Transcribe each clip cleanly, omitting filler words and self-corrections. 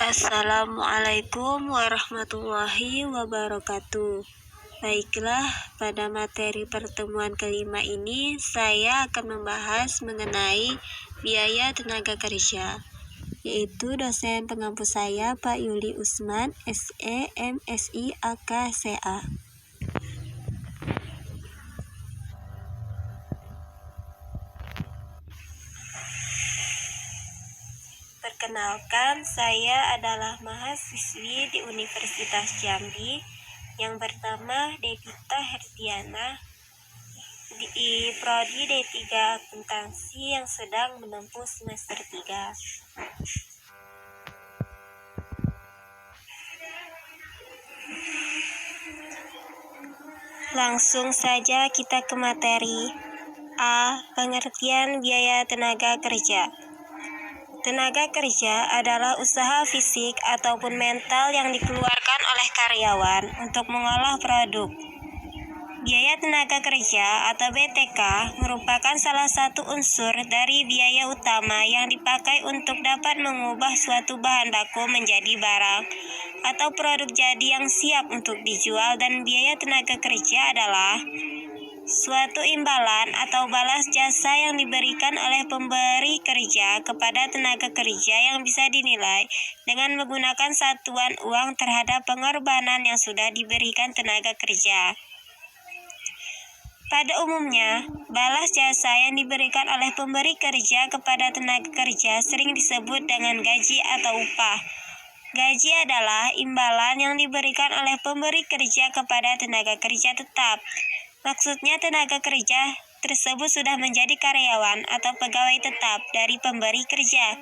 Assalamualaikum warahmatullahi wabarakatuh. Baiklah, pada materi pertemuan kelima ini saya akan membahas mengenai biaya tenaga kerja, yaitu dosen pengampu saya Pak Yuli Usman, SE, MSI, AK, CA. Perkenalkan, saya adalah mahasiswi di Universitas Jambi yang bernama Devita Herdiana di Prodi D3 Akuntansi yang sedang menempuh semester 3. Langsung saja kita ke materi. A. Pengertian biaya tenaga kerja. Tenaga kerja adalah usaha fisik ataupun mental yang dikeluarkan oleh karyawan untuk mengolah produk. Biaya tenaga kerja atau BTK merupakan salah satu unsur dari biaya utama yang dipakai untuk dapat mengubah suatu bahan baku menjadi barang atau produk jadi yang siap untuk dijual, dan biaya tenaga kerja adalah suatu imbalan atau balas jasa yang diberikan oleh pemberi kerja kepada tenaga kerja yang bisa dinilai dengan menggunakan satuan uang terhadap pengorbanan yang sudah diberikan tenaga kerja. Pada umumnya, balas jasa yang diberikan oleh pemberi kerja kepada tenaga kerja sering disebut dengan gaji atau upah. Gaji adalah imbalan yang diberikan oleh pemberi kerja kepada tenaga kerja tetap. Maksudnya tenaga kerja tersebut sudah menjadi karyawan atau pegawai tetap dari pemberi kerja.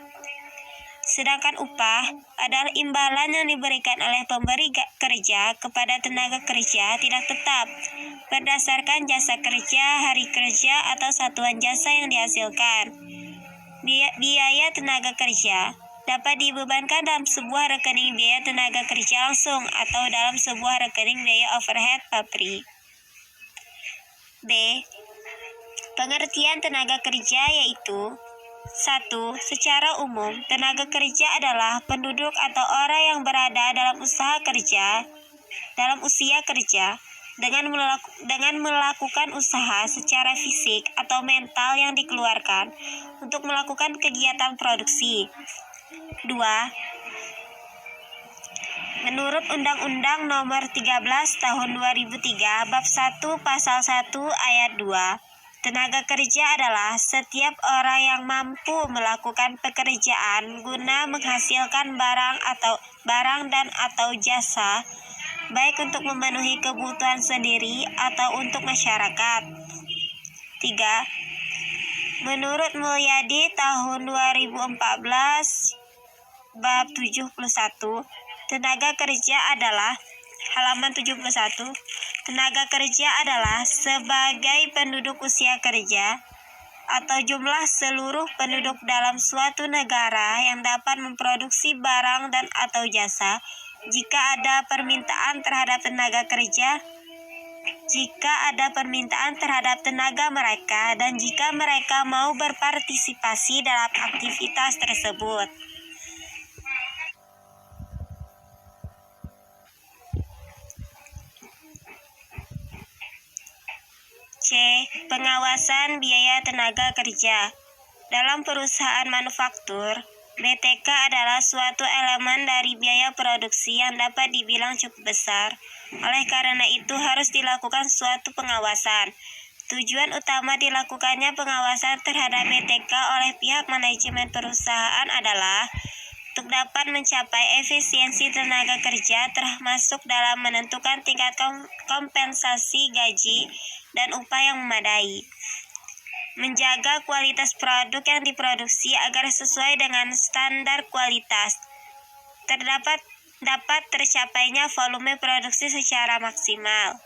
Sedangkan upah adalah imbalan yang diberikan oleh pemberi kerja kepada tenaga kerja tidak tetap berdasarkan jasa kerja, hari kerja, atau satuan jasa yang dihasilkan. Biaya tenaga kerja dapat dibebankan dalam sebuah rekening biaya tenaga kerja langsung atau dalam sebuah rekening biaya overhead pabrik. B. Pengertian tenaga kerja yaitu 1. Secara umum, tenaga kerja adalah penduduk atau orang yang berada dalam usia kerja dengan melakukan usaha secara fisik atau mental yang dikeluarkan untuk melakukan kegiatan produksi. 2. Menurut Undang-Undang Nomor 13 Tahun 2003 Bab 1 Pasal 1 Ayat 2, tenaga kerja adalah setiap orang yang mampu melakukan pekerjaan guna menghasilkan barang dan atau jasa, baik untuk memenuhi kebutuhan sendiri atau untuk masyarakat. 3. Menurut Mulyadi tahun 2014 Bab 71, tenaga kerja adalah halaman 71. Tenaga kerja adalah sebagai penduduk usia kerja atau jumlah seluruh penduduk dalam suatu negara yang dapat memproduksi barang dan atau jasa jika ada permintaan terhadap tenaga mereka dan jika mereka mau berpartisipasi dalam aktivitas tersebut. C. Pengawasan biaya tenaga kerja. Dalam perusahaan manufaktur, BTK adalah suatu elemen dari biaya produksi yang dapat dibilang cukup besar. Oleh karena itu harus dilakukan suatu pengawasan. Tujuan utama dilakukannya pengawasan terhadap BTK oleh pihak manajemen perusahaan adalah untuk dapat mencapai efisiensi tenaga kerja, termasuk dalam menentukan tingkat kompensasi gaji dan upah yang memadai, menjaga kualitas produk yang diproduksi agar sesuai dengan standar kualitas, dapat tercapainya volume produksi secara maksimal.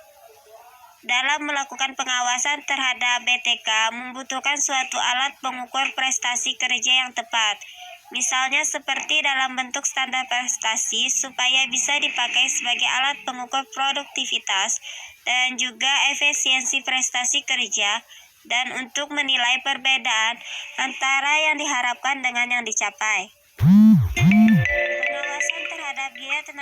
Dalam melakukan pengawasan terhadap BTK membutuhkan suatu alat pengukur prestasi kerja yang tepat, misalnya seperti dalam bentuk standar prestasi, supaya bisa dipakai sebagai alat pengukur produktivitas dan juga efisiensi prestasi kerja, dan untuk menilai perbedaan antara yang diharapkan dengan yang dicapai. Pengawasan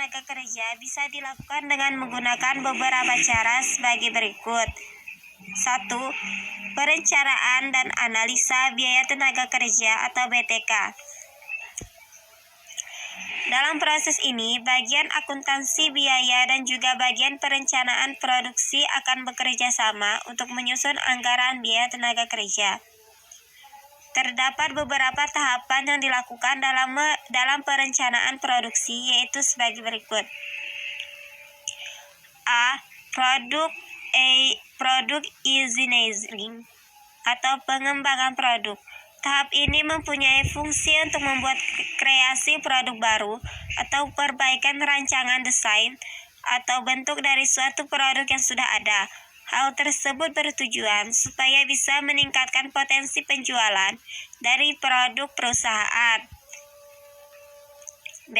tenaga kerja bisa dilakukan dengan menggunakan beberapa cara sebagai berikut. 1. Perencanaan dan analisa biaya tenaga kerja atau BTK. Dalam proses ini, bagian akuntansi biaya dan juga bagian perencanaan produksi akan bekerja sama untuk menyusun anggaran biaya tenaga kerja. Terdapat beberapa tahapan yang dilakukan dalam perencanaan produksi, yaitu sebagai berikut. A. Product engineering atau pengembangan produk. Tahap ini mempunyai fungsi untuk membuat kreasi produk baru atau perbaikan rancangan desain atau bentuk dari suatu produk yang sudah ada. Hal tersebut bertujuan supaya bisa meningkatkan potensi penjualan dari produk perusahaan. B.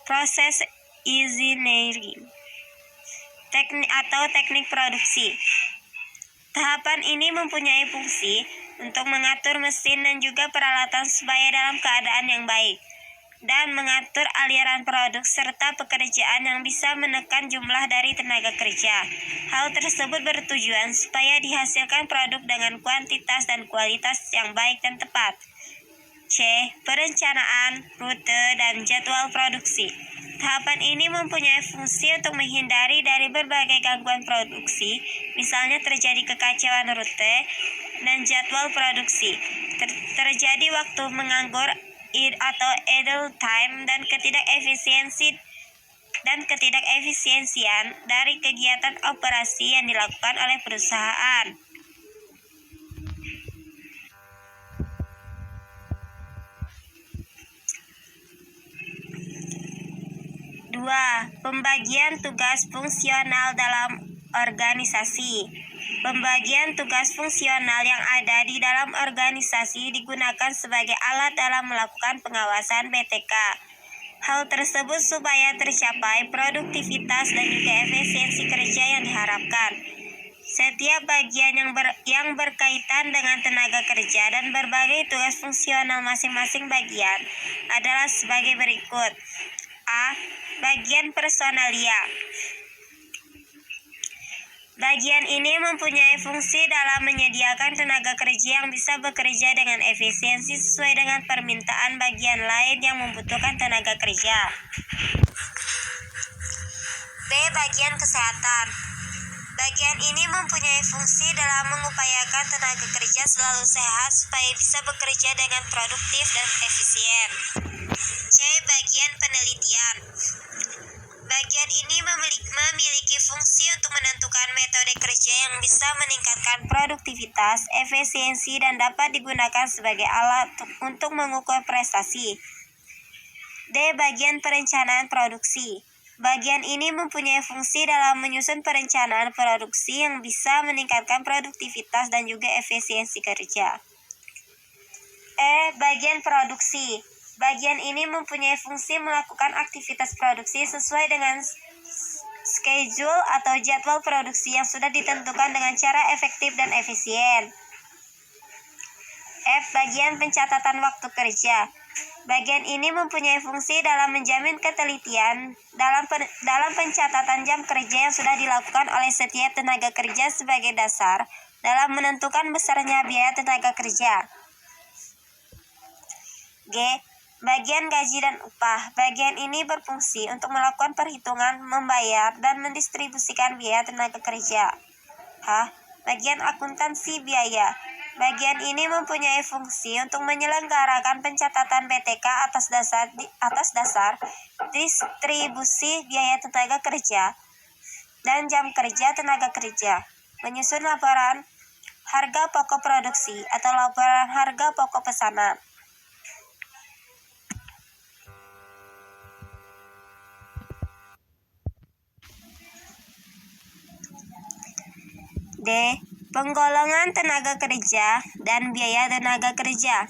Proses engineering teknik produksi. Tahapan ini mempunyai fungsi untuk mengatur mesin dan juga peralatan supaya dalam keadaan yang baik, dan mengatur aliran produk serta pekerjaan yang bisa menekan jumlah dari tenaga kerja. Hal tersebut bertujuan supaya dihasilkan produk dengan kuantitas dan kualitas yang baik dan tepat. C. Perencanaan, rute, dan jadwal produksi. Tahapan ini mempunyai fungsi untuk menghindari dari berbagai gangguan produksi, misalnya terjadi kekacauan rute dan jadwal produksi, terjadi waktu menganggur atau idle time, dan ketidakefisiensian dari kegiatan operasi yang dilakukan oleh perusahaan. 2. Pembagian tugas fungsional dalam organisasi. Pembagian tugas fungsional yang ada di dalam organisasi digunakan sebagai alat dalam melakukan pengawasan BTK. Hal tersebut supaya tercapai produktivitas dan juga efisiensi kerja yang diharapkan. Setiap bagian yang berkaitan dengan tenaga kerja dan berbagai tugas fungsional masing-masing bagian adalah sebagai berikut. A. Bagian personalia. Bagian ini mempunyai fungsi dalam menyediakan tenaga kerja yang bisa bekerja dengan efisiensi sesuai dengan permintaan bagian lain yang membutuhkan tenaga kerja. B. Bagian kesehatan. Bagian ini mempunyai fungsi dalam mengupayakan tenaga kerja selalu sehat supaya bisa bekerja dengan produktif dan efisien. C. Bagian penelitian. Bagian ini memiliki fungsi untuk menentukan metode kerja yang bisa meningkatkan produktivitas, efisiensi, dan dapat digunakan sebagai alat untuk mengukur prestasi. D. Bagian perencanaan produksi. Bagian ini mempunyai fungsi dalam menyusun perencanaan produksi yang bisa meningkatkan produktivitas dan juga efisiensi kerja. E. Bagian produksi. Bagian ini mempunyai fungsi melakukan aktivitas produksi sesuai dengan schedule atau jadwal produksi yang sudah ditentukan dengan cara efektif dan efisien. F. Bagian pencatatan waktu kerja. Bagian ini mempunyai fungsi dalam menjamin ketelitian dalam pencatatan jam kerja yang sudah dilakukan oleh setiap tenaga kerja sebagai dasar dalam menentukan besarnya biaya tenaga kerja. G. Bagian gaji dan upah. Bagian ini berfungsi untuk melakukan perhitungan, membayar, dan mendistribusikan biaya tenaga kerja. H. Bagian akuntansi biaya. Bagian ini mempunyai fungsi untuk menyelenggarakan pencatatan BTK atas dasar distribusi biaya tenaga kerja dan jam kerja tenaga kerja, menyusun laporan harga pokok produksi atau laporan harga pokok pesanan. D. Penggolongan tenaga kerja dan biaya tenaga kerja.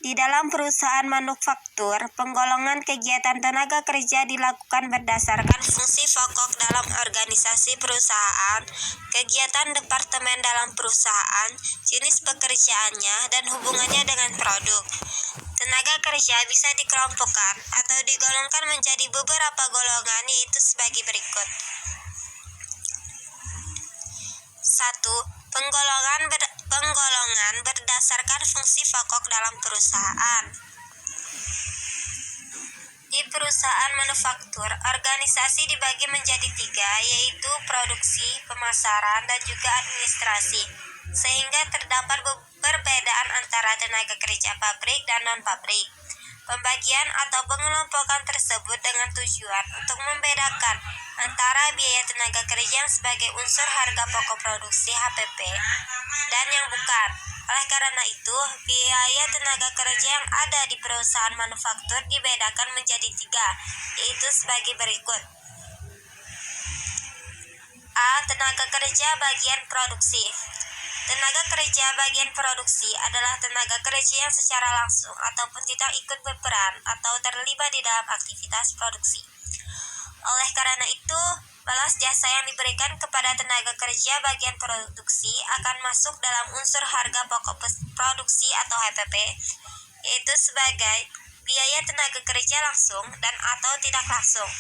Di dalam perusahaan manufaktur, penggolongan kegiatan tenaga kerja dilakukan berdasarkan fungsi pokok dalam organisasi perusahaan, kegiatan departemen dalam perusahaan, jenis pekerjaannya, dan hubungannya dengan produk. Tenaga kerja bisa dikelompokkan atau digolongkan menjadi beberapa golongan, yaitu sebagai berikut. 1. Penggolongan berdasarkan fungsi pokok dalam perusahaan. Di perusahaan manufaktur, organisasi dibagi menjadi 3, yaitu produksi, pemasaran, dan juga administrasi, sehingga terdapat perbedaan antara tenaga kerja pabrik dan non-pabrik. Pembagian atau pengelompokan tersebut dengan tujuan untuk membedakan antara biaya tenaga kerja yang sebagai unsur harga pokok produksi (HPP) dan yang bukan. Oleh karena itu, biaya tenaga kerja yang ada di perusahaan manufaktur dibedakan menjadi 3, yaitu sebagai berikut. A. Tenaga kerja bagian produksi. Tenaga kerja bagian produksi adalah tenaga kerja yang secara langsung ataupun tidak ikut berperan atau terlibat di dalam aktivitas produksi. Oleh karena itu, balas jasa yang diberikan kepada tenaga kerja bagian produksi akan masuk dalam unsur harga pokok produksi atau HPP, yaitu sebagai biaya tenaga kerja langsung dan atau tidak langsung.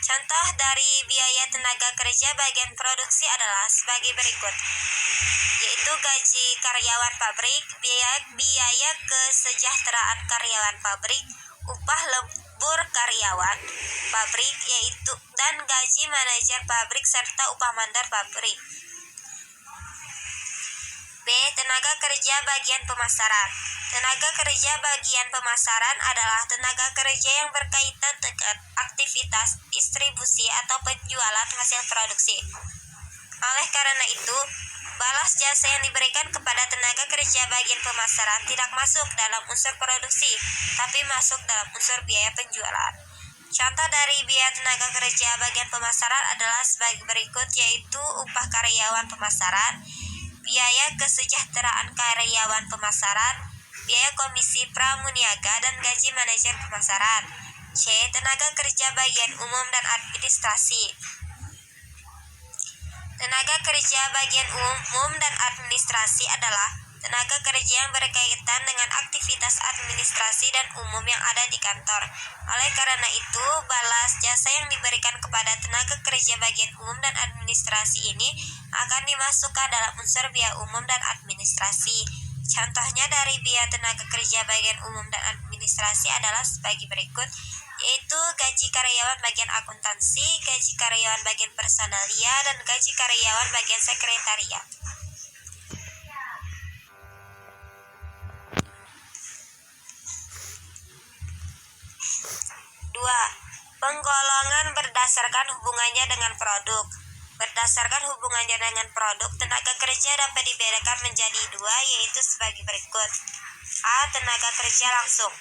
Contoh dari biaya tenaga kerja bagian produksi adalah sebagai berikut, yaitu gaji karyawan pabrik, biaya kesejahteraan karyawan pabrik, upah lembur karyawan pabrik, yaitu dan gaji manajer pabrik serta upah mandor pabrik. B. Tenaga kerja bagian pemasaran. Tenaga kerja bagian pemasaran adalah tenaga kerja yang berkaitan dengan aktivitas distribusi atau penjualan hasil produksi. Oleh karena itu, balas jasa yang diberikan kepada tenaga kerja bagian pemasaran tidak masuk dalam unsur produksi, tapi masuk dalam unsur biaya penjualan. Contoh dari biaya tenaga kerja bagian pemasaran adalah sebagai berikut, yaitu upah karyawan pemasaran, biaya kesejahteraan karyawan pemasaran, biaya komisi pramuniaga, dan gaji manajer pemasaran. C. Tenaga kerja bagian umum dan administrasi. Tenaga kerja bagian umum dan administrasi adalah tenaga kerja yang berkaitan dengan aktivitas administrasi dan umum yang ada di kantor. Oleh karena itu, balas jasa yang diberikan kepada tenaga kerja bagian umum dan administrasi ini akan dimasukkan dalam unsur biaya umum dan administrasi. Contohnya dari biaya tenaga kerja bagian umum dan administrasi adalah sebagai berikut, yaitu gaji karyawan bagian akuntansi, gaji karyawan bagian personalia, dan gaji karyawan bagian sekretariat. 2. Penggolongan berdasarkan hubungannya dengan produk. Berdasarkan hubungannya dengan produk, tenaga kerja dapat dibedakan menjadi 2, yaitu sebagai berikut. A. Tenaga kerja langsung.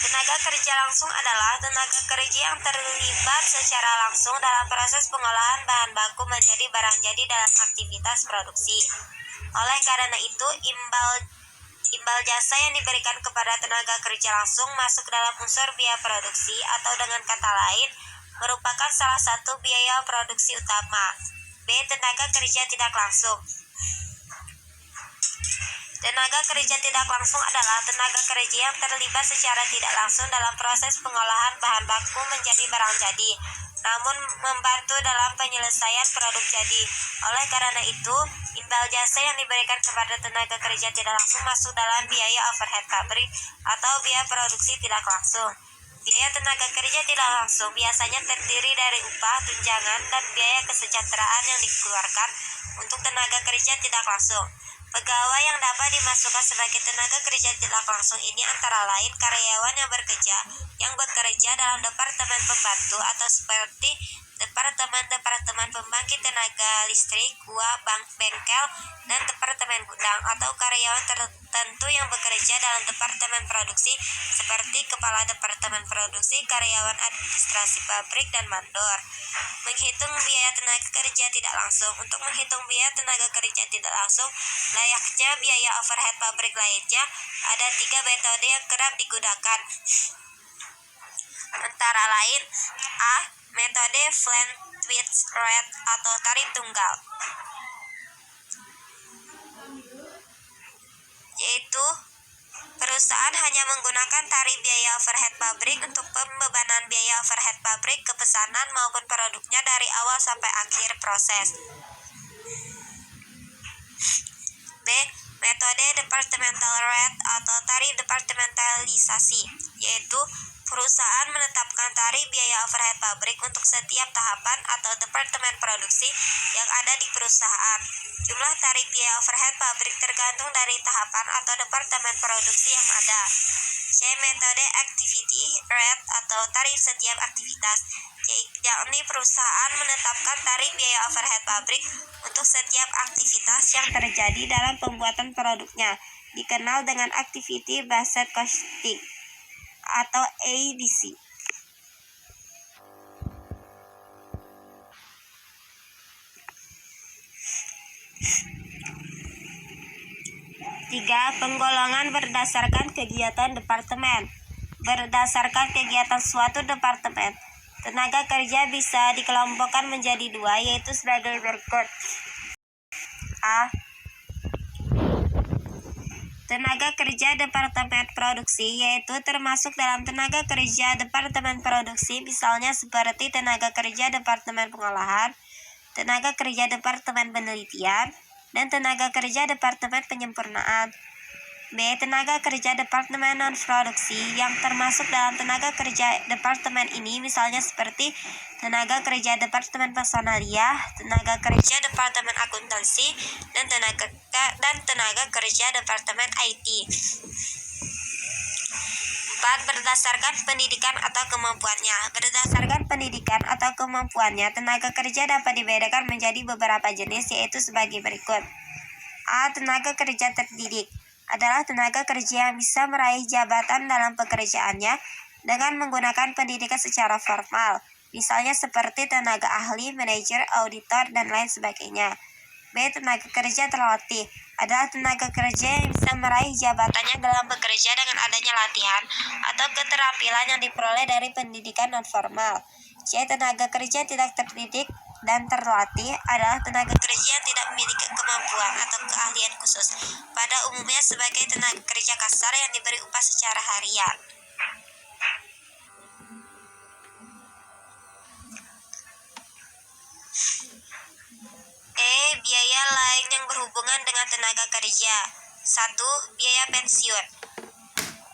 Tenaga kerja langsung adalah tenaga kerja yang terlibat secara langsung dalam proses pengolahan bahan baku menjadi barang jadi dalam aktivitas produksi. Oleh karena itu, imbal jasa yang diberikan kepada tenaga kerja langsung masuk dalam unsur biaya produksi, atau dengan kata lain, merupakan salah satu biaya produksi utama. B. Tenaga kerja tidak langsung. Tenaga kerja tidak langsung adalah tenaga kerja yang terlibat secara tidak langsung dalam proses pengolahan bahan baku menjadi barang jadi, namun membantu dalam penyelesaian produk jadi. Oleh karena itu, imbal jasa yang diberikan kepada tenaga kerja tidak langsung masuk dalam biaya overhead pabrik atau biaya produksi tidak langsung. Biaya tenaga kerja tidak langsung biasanya terdiri dari upah, tunjangan, dan biaya kesejahteraan yang dikeluarkan untuk tenaga kerja tidak langsung. Pegawai yang dapat dimasukkan sebagai tenaga kerja tidak langsung ini antara lain karyawan yang bekerja dalam departemen pembantu atau seperti departemen pembangkit tenaga listrik, uap, bengkel, dan departemen gudang, atau karyawan tertentu yang bekerja dalam departemen produksi seperti kepala departemen produksi, karyawan administrasi pabrik, dan mandor. Menghitung biaya tenaga kerja tidak langsung. Untuk menghitung biaya tenaga kerja tidak langsung, layaknya biaya overhead pabrik lainnya, ada 3 metode yang kerap digunakan. Antara lain, A. Metode flat rate atau tarif tunggal, yaitu Perusahaan hanya menggunakan tarif biaya overhead pabrik untuk pembebanan biaya overhead pabrik ke pesanan maupun produknya dari awal sampai akhir proses. B. Metode departmental rate atau tarif departementalisasi, yaitu perusahaan menetapkan tarif biaya overhead pabrik untuk setiap tahapan atau departemen produksi yang ada di perusahaan. Jumlah tarif biaya overhead pabrik tergantung dari tahapan atau departemen produksi yang ada. C. Metode activity rate atau tarif setiap aktivitas, yakni perusahaan menetapkan tarif biaya overhead pabrik untuk setiap aktivitas yang terjadi dalam pembuatan produknya, dikenal dengan Activity Based Costing atau ABC. 3. Penggolongan berdasarkan kegiatan departemen. Berdasarkan kegiatan suatu departemen, tenaga kerja bisa dikelompokkan menjadi dua, yaitu sebagai berikut. A. Tenaga kerja departemen produksi, yaitu termasuk dalam tenaga kerja departemen produksi, misalnya seperti tenaga kerja departemen pengolahan, tenaga kerja departemen penelitian, dan tenaga kerja departemen penyempurnaan. B. Tenaga kerja departemen non-produksi yang termasuk dalam tenaga kerja departemen ini, misalnya seperti tenaga kerja departemen personalia, tenaga kerja departemen akuntansi, dan tenaga kerja departemen IT. 4. Berdasarkan pendidikan atau kemampuannya. Berdasarkan pendidikan atau kemampuannya, tenaga kerja dapat dibedakan menjadi beberapa jenis, yaitu sebagai berikut. A. Tenaga kerja terdidik adalah tenaga kerja yang bisa meraih jabatan dalam pekerjaannya dengan menggunakan pendidikan secara formal, misalnya seperti tenaga ahli, manajer, auditor, dan lain sebagainya. B. Tenaga kerja terlatih adalah tenaga kerja yang bisa meraih jabatannya dalam bekerja dengan adanya latihan atau keterampilan yang diperoleh dari pendidikan non-formal. C. Tenaga kerja tidak terdidik dan terlatih adalah tenaga kerja yang tidak memiliki kemampuan atau keahlian khusus, pada umumnya sebagai tenaga kerja kasar yang diberi upah secara harian. E. Biaya lain yang berhubungan dengan tenaga kerja. 1. Biaya pensiun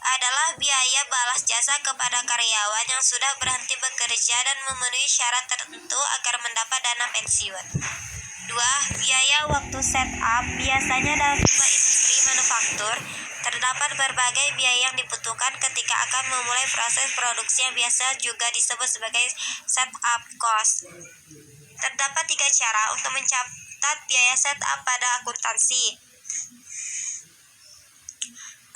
adalah biaya balas jasa kepada karyawan yang sudah berhenti bekerja dan memenuhi syarat tertentu agar mendapat dana pensiun. 2. Biaya waktu setup. Biasanya dalam sebuah industri manufaktur, terdapat berbagai biaya yang dibutuhkan ketika akan memulai proses produksi yang biasa juga disebut sebagai setup cost. Terdapat 3 cara untuk mencatat biaya setup pada akuntansi.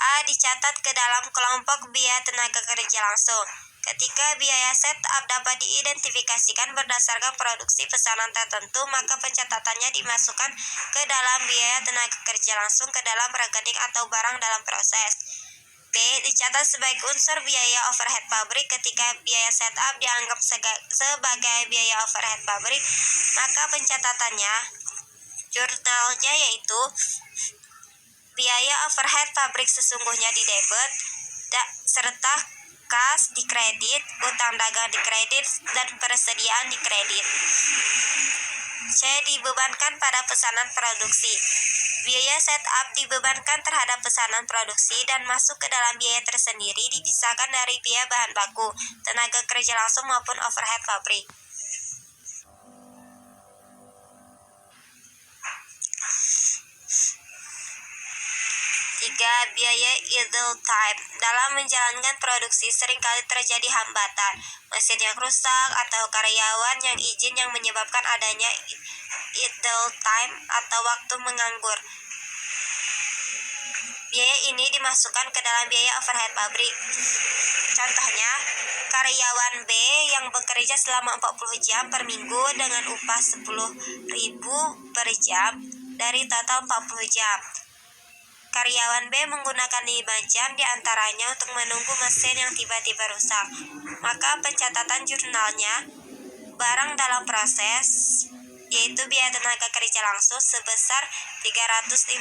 A. Dicatat ke dalam kelompok biaya tenaga kerja langsung. Ketika biaya setup dapat diidentifikasikan berdasarkan produksi pesanan tertentu, maka pencatatannya dimasukkan ke dalam biaya tenaga kerja langsung ke dalam rekening atau barang dalam proses. B. Dicatat sebagai unsur biaya overhead pabrik. Ketika biaya setup dianggap sebagai biaya overhead pabrik, maka pencatatannya jurnalnya yaitu biaya overhead pabrik sesungguhnya di debit, serta kas di kredit, utang dagang di kredit, dan persediaan di kredit. C. Dibebankan pada pesanan produksi. Biaya setup dibebankan terhadap pesanan produksi dan masuk ke dalam biaya tersendiri, dipisahkan dari biaya bahan baku, tenaga kerja langsung maupun overhead pabrik. 3. Biaya idle time. Dalam menjalankan produksi seringkali terjadi hambatan, mesin yang rusak, atau karyawan yang izin yang menyebabkan adanya idle time atau waktu menganggur. Biaya ini dimasukkan ke dalam biaya overhead pabrik. Contohnya, karyawan B yang bekerja selama 40 jam per minggu dengan upah 10.000 per jam dari total 40 jam. Karyawan B menggunakan 5 jam diantaranya untuk menunggu mesin yang tiba-tiba rusak. Maka pencatatan jurnalnya barang dalam proses, yaitu biaya tenaga kerja langsung sebesar 350.000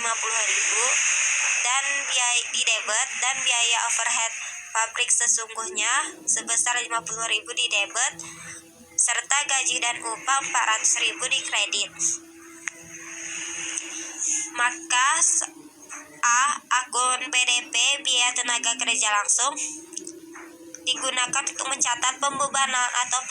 dan biaya di debit, dan biaya overhead pabrik sesungguhnya sebesar 50.000 di debit, serta gaji dan upah 400.000 di kredit. Maka A. Akun PDP biaya tenaga kerja langsung digunakan untuk mencatat pembebanan atau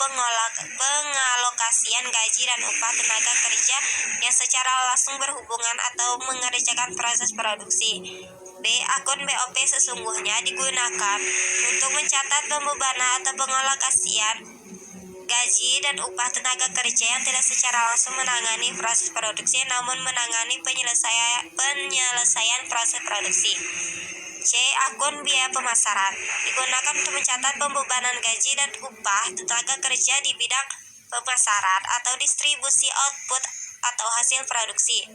pengalokasian gaji dan upah tenaga kerja yang secara langsung berhubungan atau mengerjakan proses produksi. B. Akun BOP sesungguhnya digunakan untuk mencatat pembebanan atau pengalokasian gaji dan upah tenaga kerja yang tidak secara langsung menangani proses produksi namun menangani penyelesaian proses produksi. C. Akun biaya pemasaran digunakan untuk mencatat pembebanan gaji dan upah tenaga kerja di bidang pemasaran atau distribusi output atau hasil produksi.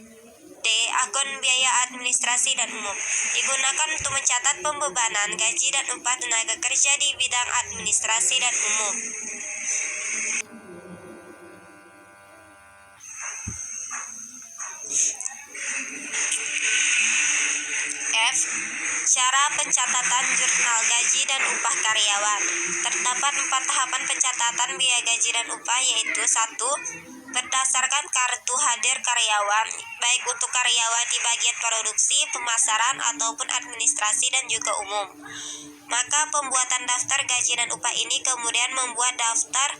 D. Akun biaya administrasi dan umum digunakan untuk mencatat pembebanan gaji dan upah tenaga kerja di bidang administrasi dan umum. F. Cara pencatatan jurnal gaji dan upah karyawan. Terdapat 4 tahapan pencatatan biaya gaji dan upah, yaitu 1. Berdasarkan kartu hadir karyawan, baik untuk karyawan di bagian produksi, pemasaran, ataupun administrasi dan juga umum. Maka pembuatan daftar gaji dan upah ini kemudian membuat daftar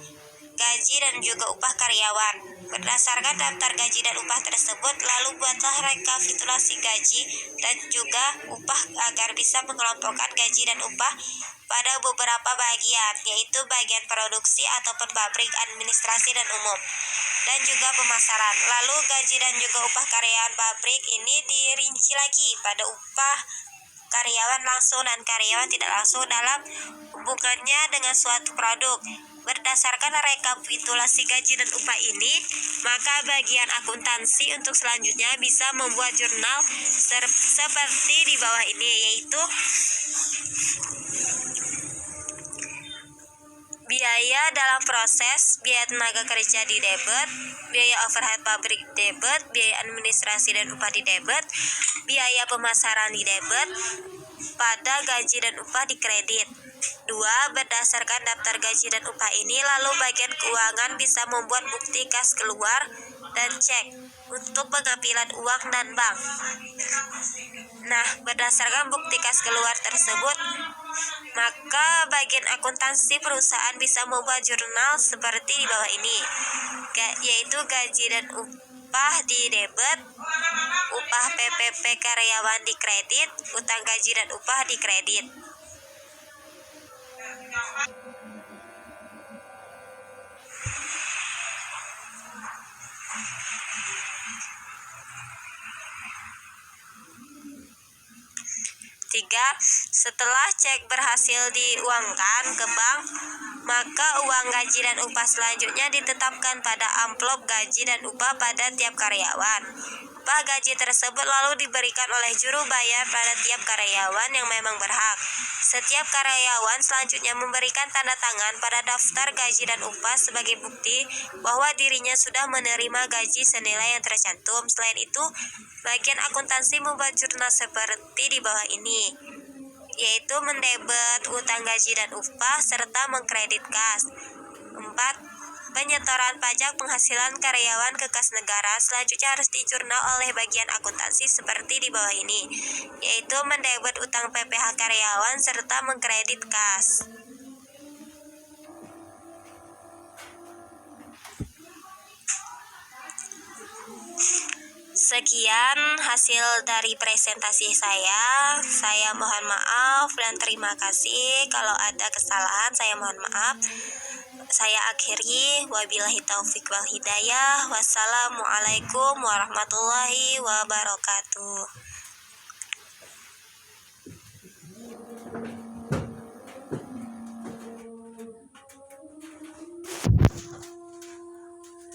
gaji dan juga upah karyawan. Berdasarkan daftar gaji dan upah tersebut, lalu buatlah rekapitulasi gaji dan juga upah agar bisa mengelompokkan gaji dan upah pada beberapa bagian, yaitu bagian produksi ataupun pabrik, administrasi dan umum, dan juga pemasaran. Lalu gaji dan juga upah karyawan pabrik ini dirinci lagi pada upah karyawan langsung dan karyawan tidak langsung dalam hubungannya dengan suatu produk. Berdasarkan rekapitulasi gaji dan upah ini, maka bagian akuntansi untuk selanjutnya bisa membuat jurnal seperti di bawah ini, yaitu biaya dalam proses, biaya tenaga kerja di debit, biaya overhead pabrik debit, biaya administrasi dan upah di debit, biaya pemasaran di debit, pada gaji dan upah di kredit. 2. Berdasarkan daftar gaji dan upah ini, lalu bagian keuangan bisa membuat bukti kas keluar dan cek untuk pengambilan uang dan bank. Nah, berdasarkan bukti kas keluar tersebut, maka bagian akuntansi perusahaan bisa membuat jurnal seperti di bawah ini, yaitu gaji dan upah di debit, upah PPP karyawan di kredit, utang gaji dan upah di kredit. Tiga, setelah cek berhasil diuangkan ke bank, maka uang gaji dan upah selanjutnya ditetapkan pada amplop gaji dan upah pada tiap karyawan. Upah gaji tersebut lalu diberikan oleh juru bayar pada tiap karyawan yang memang berhak. Setiap karyawan selanjutnya memberikan tanda tangan pada daftar gaji dan upah sebagai bukti bahwa dirinya sudah menerima gaji senilai yang tercantum. Selain itu, bagian akuntansi membuat jurnal seperti di bawah ini, yaitu mendebet utang gaji dan upah serta mengkredit kas. 4. Penyetoran pajak penghasilan karyawan ke kas negara selanjutnya harus dijurnal oleh bagian akuntansi seperti di bawah ini, yaitu mendebet utang PPh karyawan serta mengkredit kas. Sekian hasil dari presentasi saya. Saya mohon maaf dan terima kasih. Kalau ada kesalahan, saya mohon maaf. Saya akhiri, wabillahi taufik wal hidayah. Wassalamualaikum warahmatullahi wabarakatuh.